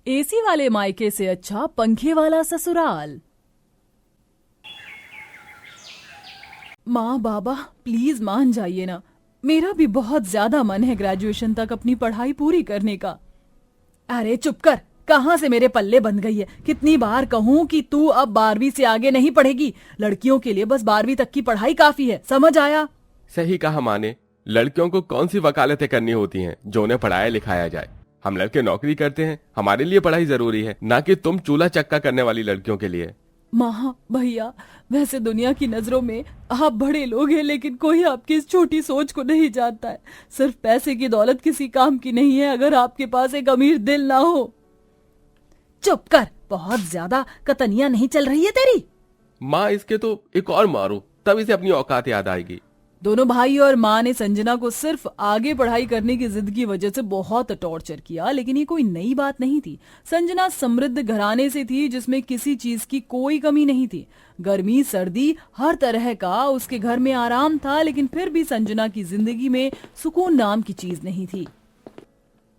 AC वाले मायके से अच्छा पंखे वाला ससुराल। माँ बाबा प्लीज मान जाइए ना, मेरा भी बहुत ज्यादा मन है ग्रेजुएशन तक अपनी पढ़ाई पूरी करने का। अरे चुप कर, कहाँ से मेरे पल्ले बंध गई है। कितनी बार कहूँ कि तू अब 12वीं से आगे नहीं पढ़ेगी। लड़कियों के लिए बस 12वीं तक की पढ़ाई काफी है, समझ आया? सही कहा माँ ने। लड़कियों को कौन सी वकालतें करनी होती हैं जो उन्हें पढ़ाया लिखाया जाए। हम लड़के नौकरी करते हैं, हमारे लिए पढ़ाई जरूरी है, ना कि तुम चूल्हा चक्का करने वाली लड़कियों के लिए। माँ भैया, वैसे दुनिया की नजरों में आप बड़े लोग हैं, लेकिन कोई आपकी इस छोटी सोच को नहीं जानता है। सिर्फ पैसे की दौलत किसी काम की नहीं है अगर आपके पास एक अमीर दिल ना हो। चुप कर, बहुत ज्यादा कतनियां नहीं चल रही है तेरी। माँ इसके तो एक और मारो, तब इसे अपनी औकात याद आएगी। दोनों भाई और माँ ने संजना को सिर्फ आगे पढ़ाई करने की जिद की वजह से बहुत टॉर्चर किया, लेकिन ये कोई नई बात नहीं थी। संजना समृद्ध घराने से थी जिसमें किसी चीज की कोई कमी नहीं थी। गर्मी सर्दी हर तरह का उसके घर में आराम था, लेकिन फिर भी संजना की जिंदगी में सुकून नाम की चीज नहीं थी।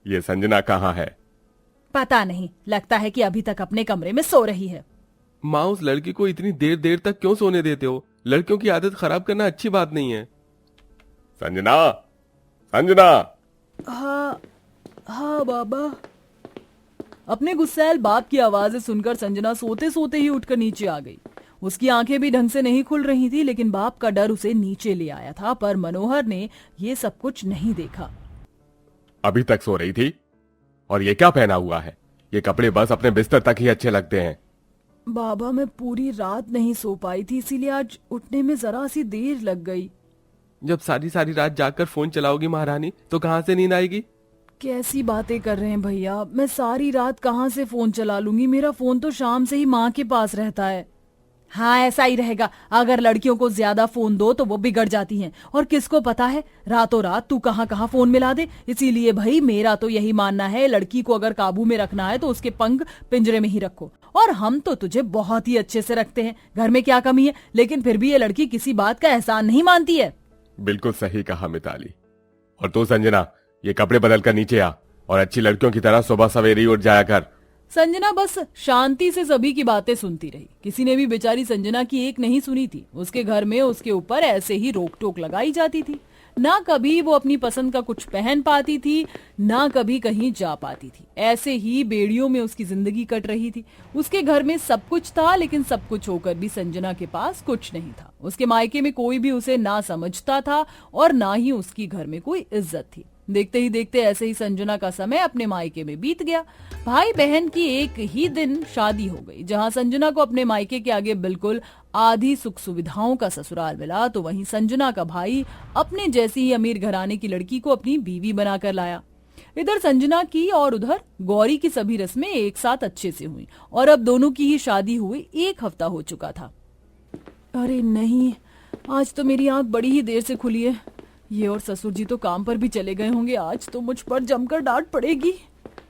ये संजना कहाँ है? पता नहीं, लगता है कि अभी तक अपने कमरे में सो रही है। माँ उस लड़की को इतनी देर देर तक क्यों सोने देते हो? लड़कियों की आदत खराब करना अच्छी बात नहीं है। संजना, संजना। हाँ बाबा। अपने गुस्सैल बाप की आवाजें सुनकर संजना सोते सोते ही उठकर नीचे आ गई। उसकी आंखें भी ढंग से नहीं खुल रही थी, लेकिन बाप का डर उसे नीचे ले आया था। पर मनोहर ने ये सब कुछ नहीं देखा। अभी तक सो रही थी? और ये क्या पहना हुआ है? ये कपड़े बस अपने बिस्तर तक ही अच्छे लगते हैं। बाबा मैं पूरी रात नहीं सो पाई थी, इसीलिए आज उठने में जरा सी देर लग गई। जब सारी सारी रात जागकर फोन चलाओगी महारानी, तो कहाँ से नींद आएगी? कैसी बातें कर रहे हैं भैया, मैं सारी रात कहाँ से फोन चला लूंगी? मेरा फोन तो शाम से ही माँ के पास रहता है। हाँ ऐसा ही रहेगा, अगर लड़कियों को ज्यादा फोन दो तो वो बिगड़ जाती हैं। और किसको पता है रातों रात तू कहाँ कहाँ फोन मिला दे। इसीलिए भाई मेरा तो यही मानना है, लड़की को अगर काबू में रखना है तो उसके पंख पिंजरे में ही रखो। और हम तो तुझे बहुत ही अच्छे से रखते हैं, घर में क्या कमी है? लेकिन फिर भी ये लड़की किसी बात का एहसान नहीं मानती है। बिल्कुल सही कहा मिताली। और तू संजना, ये कपड़े बदल कर नीचे आ और अच्छी लड़कियों की तरह सुबह सवेरे ही उठ जाया कर। संजना बस शांति से सभी की बातें सुनती रही। किसी ने भी बेचारी संजना की एक नहीं सुनी थी। उसके घर में उसके ऊपर ऐसे ही रोक टोक लगाई जाती थी। ना कभी वो अपनी पसंद का कुछ पहन पाती थी, ना कभी कहीं जा पाती थी। ऐसे ही बेड़ियों में उसकी जिंदगी कट रही थी। उसके घर में सब कुछ था, लेकिन सब कुछ होकर भी संजना के पास कुछ नहीं था। उसके मायके में कोई भी उसे ना समझता था और ना ही उसकी घर में कोई इज्जत थी। देखते ही देखते ऐसे ही संजना का समय अपने मायके में बीत गया। भाई बहन की एक ही दिन शादी हो गई। जहां संजना को अपने मायके के आगे बिल्कुल आधी सुख सुविधाओं का ससुराल मिला, तो वहीं संजना का भाई अपने जैसी ही अमीर घराने की लड़की को अपनी बीवी बनाकर लाया। इधर संजना की और उधर गौरी की सभी रस्में एक साथ अच्छे से हुई और अब दोनों की ही शादी हुई 1 हफ्ता हो चुका था। अरे नहीं, आज तो मेरी आंख बड़ी ही देर से खुली है। ये और ससुर जी तो काम पर भी चले गए होंगे, आज तो मुझ पर जमकर डांट पड़ेगी।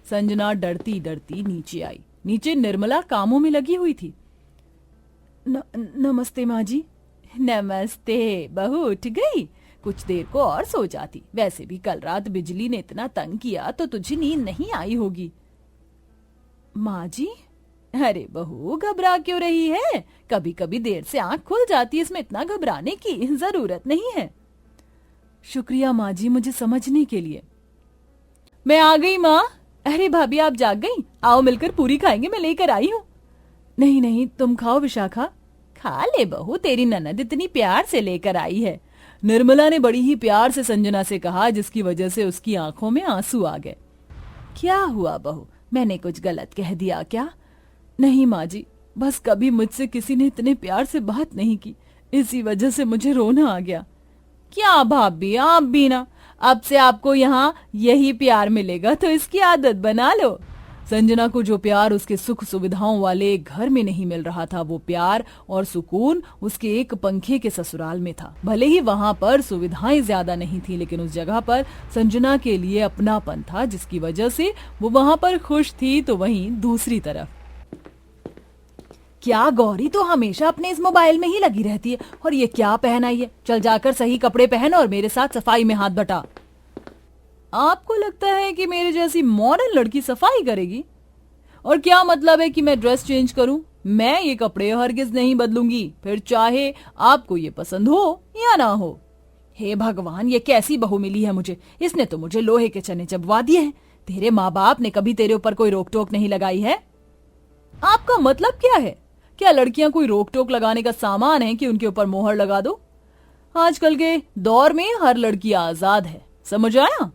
संजना डरती डरती नीचे आई। नीचे निर्मला कामों में लगी हुई थी। नमस्ते माँ जी। नमस्ते, बहू उठ गई? कुछ देर को और सो जाती। वैसे भी कल रात बिजली ने इतना तंग किया तो तुझे नींद नहीं आई होगी। माँ जी, अरे बहू घबरा क्यों रही है? कभी कभी देर से आंख खुल जाती है, इसमें इतना घबराने की जरूरत नहीं है। शुक्रिया माँ जी मुझे समझने के लिए। मैं आ गई माँ। अरे भाभी आप जाग गई? आओ मिलकर पूरी खाएंगे, मैं लेकर आई हूँ। नहीं नहीं तुम खाओ विशाखा। खा ले बहू, तेरी ननद इतनी प्यार से लेकर आई है। निर्मला ने बड़ी ही प्यार से संजना से कहा, जिसकी वजह से उसकी आंखों में आंसू आ गए। क्या हुआ बहू, मैंने कुछ गलत कह दिया क्या? नहीं माँ जी, बस कभी मुझसे किसी ने इतने प्यार से बात नहीं की, इसी वजह से मुझे रोना आ गया। क्या भाभी आप भी ना, अब से आपको यहाँ यही प्यार मिलेगा, तो इसकी आदत बना लो। संजना को जो प्यार उसके सुख सुविधाओं वाले घर में नहीं मिल रहा था, वो प्यार और सुकून उसके एक पंखे के ससुराल में था। भले ही वहां पर सुविधाएं ज्यादा नहीं थी, लेकिन उस जगह पर संजना के लिए अपनापन था, जिसकी वजह से वो वहां पर खुश थी। तो वहीं दूसरी तरफ क्या गौरी तो हमेशा अपने इस मोबाइल में ही लगी रहती है, और ये क्या पहन आई है? चल जाकर सही कपड़े पहन और मेरे साथ सफाई में हाथ बटा। आपको लगता है कि मेरे जैसी मॉडर्न लड़की सफाई करेगी? और क्या मतलब है कि मैं ड्रेस चेंज करूं? मैं ये कपड़े हरगिज नहीं बदलूंगी, फिर चाहे आपको ये पसंद हो या ना हो। हे भगवान, ये कैसी बहू मिली है मुझे, इसने तो मुझे लोहे के चने चबवा दिए हैं। तेरे माँ बाप ने कभी तेरे ऊपर कोई रोक टोक नहीं लगाई है? आपका मतलब क्या है? क्या लड़कियां कोई रोक टोक लगाने का सामान है कि उनके ऊपर मोहर लगा दो? आजकल के दौर में हर लड़की आजाद है, समझ आया?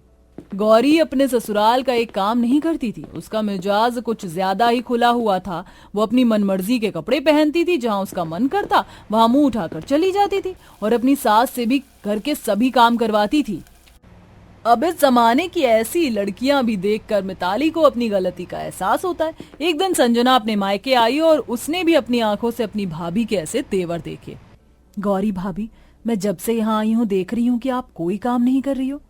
गौरी अपने ससुराल का एक काम नहीं करती थी। उसका मिजाज कुछ ज्यादा ही खुला हुआ था। वो अपनी मनमर्जी के कपड़े पहनती थी, जहां उसका मन करता वहां मुंह उठाकर चली जाती थी और अपनी सास से भी घर के सभी काम करवाती थी। अब इस जमाने की ऐसी लड़कियां भी देखकर मिताली को अपनी गलती का एहसास होता है। एक दिन संजना अपने मायके आई और उसने भी अपनी आंखों से अपनी भाभी के ऐसे तेवर देखे। गौरी भाभी, मैं जब से यहाँ आई हूँ देख रही हूँ कि आप कोई काम नहीं कर रही हो।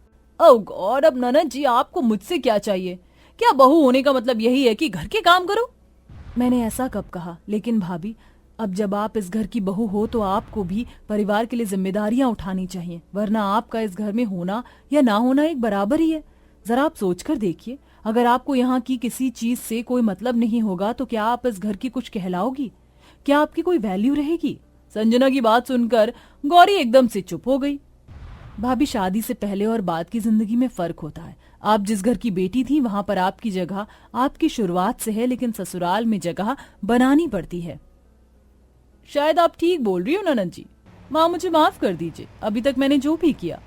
ओ गॉड, अब ननद जी आपको मुझसे क्या चाहिए? क्या बहू होने का मतलब यही है कि घर के काम करो? मैंने ऐसा कब कहा? लेकिन भाभी, अब जब आप इस घर की बहू हो तो आपको भी परिवार के लिए जिम्मेदारियां उठानी चाहिए, वरना आपका इस घर में होना या ना होना एक बराबर ही है। जरा आप सोचकर देखिए, अगर आपको यहाँ की किसी चीज से कोई मतलब नहीं होगा तो क्या आप इस घर की कुछ कहलाओगी? क्या आपकी कोई वैल्यू रहेगी? संजना की बात सुनकर गौरी एकदम से चुप हो गई। भाभी, शादी से पहले और बाद की जिंदगी में फर्क होता है। आप जिस घर की बेटी थी वहां पर आपकी जगह आपकी शुरुआत से है, लेकिन ससुराल में जगह बनानी पड़ती है। शायद आप ठीक बोल रही हो ननद जी। माँ, मुझे माफ कर दीजिए, अभी तक मैंने जो भी किया।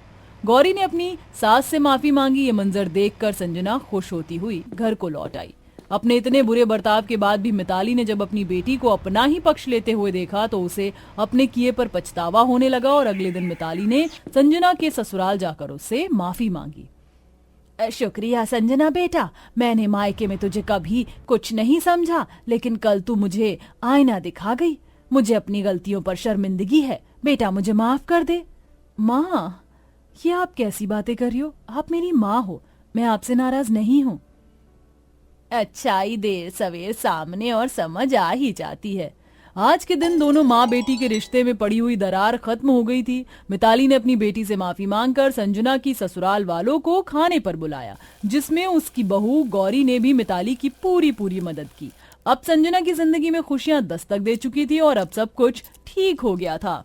गौरी ने अपनी सास से माफी मांगी। ये मंजर देखकर संजना खुश होती हुई घर को लौट आई। अपने इतने बुरे बर्ताव के बाद भी मिताली ने जब अपनी बेटी को अपना ही पक्ष लेते हुए देखा तो उसे अपने किए पर पछतावा होने लगा और अगले दिन मिताली ने संजना के ससुराल जाकर उससे माफी मांगी। शुक्रिया संजना बेटा, मैंने मायके में तुझे कभी कुछ नहीं समझा, लेकिन कल तू मुझे आईना दिखा गई। मुझे अपनी गलतियों पर शर्मिंदगी है बेटा, मुझे माफ कर दे। माँ, ये आप कैसी बातें कर रही हो? आप मेरी माँ हो, मैं आपसे नाराज नहीं हूँ। अच्छाई देर सवेर सामने और समझ आ ही जाती है। आज के दिन दोनों माँ बेटी के रिश्ते में पड़ी हुई दरार खत्म हो गई थी। मिताली ने अपनी बेटी से माफी मांगकर संजना की ससुराल वालों को खाने पर बुलाया, जिसमें उसकी बहू गौरी ने भी मिताली की पूरी पूरी मदद की। अब संजना की जिंदगी में खुशियां दस्तक दे चुकी थी और अब सब कुछ ठीक हो गया था।